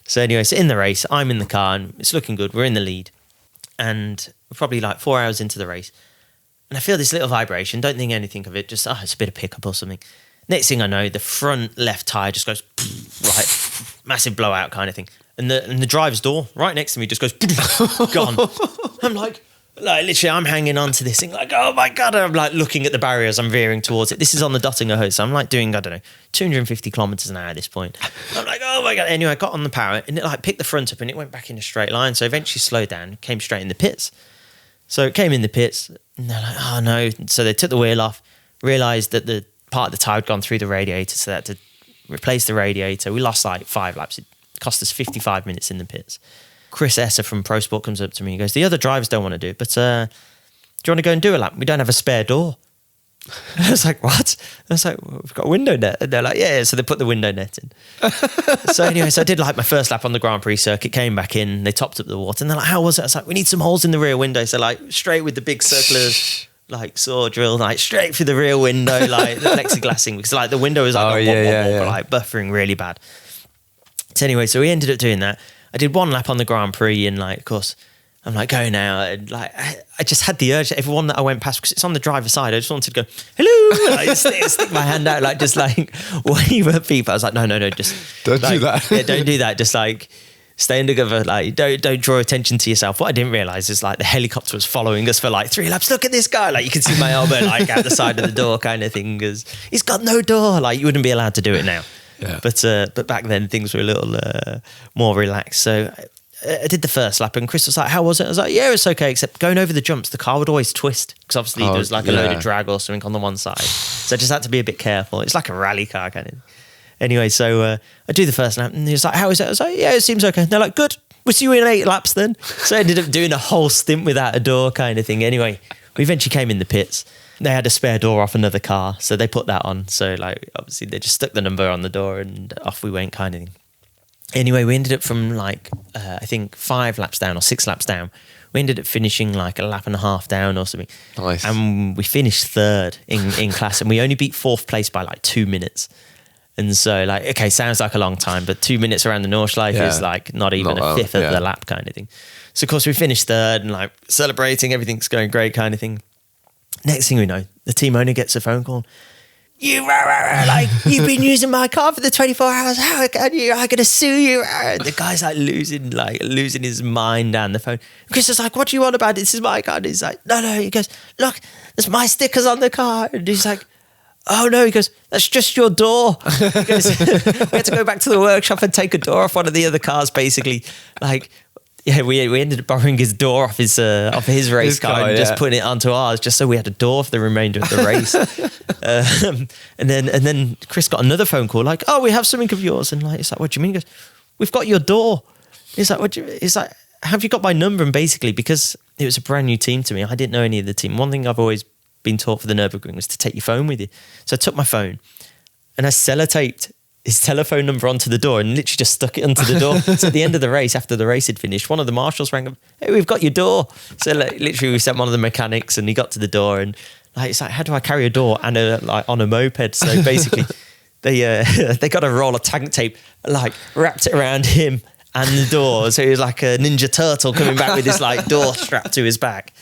So anyway, so in the race, I'm in the car and it's looking good. We're in the lead. And we're probably like 4 hours into the race. And I feel this little vibration. Don't think anything of it. Just, it's a bit of pickup or something. Next thing I know, the front left tyre just goes, like, massive blowout kind of thing. And the driver's door right next to me just goes, gone. I'm like literally, I'm hanging on to this thing like, oh my God. And I'm like looking at the barriers, I'm veering towards it. This is on the Dottinger Host. So I'm like doing, I don't know, 250 kilometers an hour at this point. I'm like, oh my God. Anyway, I got on the power and it like picked the front up and it went back in a straight line. So eventually slowed down, came straight in the pits. So it came in the pits and they're like, oh no. So they took the wheel off, realised that the part of the tyre had gone through the radiator. So they had to replace the radiator. We lost like 5 laps. It cost us 55 minutes in the pits. Chris Esser from Pro Sport comes up to me and goes, the other drivers don't want to do it, but do you want to go and do a lap? We don't have a spare door. I was like, what? I was like, well, we've got a window net. And they're like, yeah. So they put the window net in. So anyway, so I did like my first lap on the Grand Prix circuit, came back in, they topped up the water and they're like, how was it? I was like, we need some holes in the rear window. So like straight with the big circular like saw drill, like straight through the rear window, like the plexiglassing, because like the window was like, like buffering really bad. So anyway, so we ended up doing that. I did one lap on the Grand Prix and like, of course, I'm like going out and like, I just had the urge, everyone that I went past, because it's on the driver's side, I just wanted to go, hello, like, stick my hand out, like just like wave at people. I was like, no, just don't like, do that. Yeah, don't do that. Just like stay undercover, like don't draw attention to yourself. What I didn't realise is like the helicopter was following us for like 3 laps. Look at this guy, like you can see my elbow like out the side of the door kind of thing, because he's got no door. Like you wouldn't be allowed to do it now. Yeah. But back then things were a little more relaxed. So I did the first lap and Chris was like, how was it? I was like, yeah, it was okay, except going over the jumps, the car would always twist because obviously there was like a load of drag or something on the one side. So I just had to be a bit careful. It's like a rally car kind of. Anyway, so I do the first lap and he was like, how is it? I was like, yeah, it seems okay. And they're like, good. We'll see you in 8 laps then. So I ended up doing a whole stint without a door kind of thing. Anyway, we eventually came in the pits. They had a spare door off another car, so they put that on. So like obviously they just stuck the number on the door and off we went kind of thing. Anyway, we ended up from like, I think 5 laps down or 6 laps down. We ended up finishing like a lap and a half down or something. Nice. And we finished 3rd in class and we only beat 4th place by like 2 minutes. And so like, okay, sounds like a long time, but 2 minutes around the Nordschleife is like not even a fifth of the lap kind of thing. So of course we finished 3rd and like celebrating, everything's going great kind of thing. Next thing we know, the team owner gets a phone call. You've been using my car for the 24 hours. How can you? I'm going to sue you. The guy's like losing his mind down the phone. Chris is like, what do you want about it? This is my car. And he's like, no. He goes, look, there's my stickers on the car. And he's like, oh no. He goes, that's just your door. He goes, we had to go back to the workshop and take a door off one of the other cars, basically. Like, yeah, we ended up borrowing his door off his race car and just putting it onto ours, just so we had a door for the remainder of the race. And then Chris got another phone call, like, "Oh, we have something of yours." And like, it's like, "What do you mean?" He goes, "We've got your door." He's like, "What do you?" He's like, "Have you got my number?" And basically, because it was a brand new team to me, I didn't know any of the team. One thing I've always been taught for the Nurburgring was to take your phone with you. So I took my phone and I sellotaped his telephone number onto the door and literally just stuck it onto the door. So at the end of the race, after the race had finished, one of the marshals rang up, "Hey, we've got your door." So like, literally we sent one of the mechanics and he got to the door and like, it's like, how do I carry a door and on a moped? So basically they got a roll of tank tape, like wrapped it around him and the door. So he was like a Ninja Turtle coming back with this like door strapped to his back.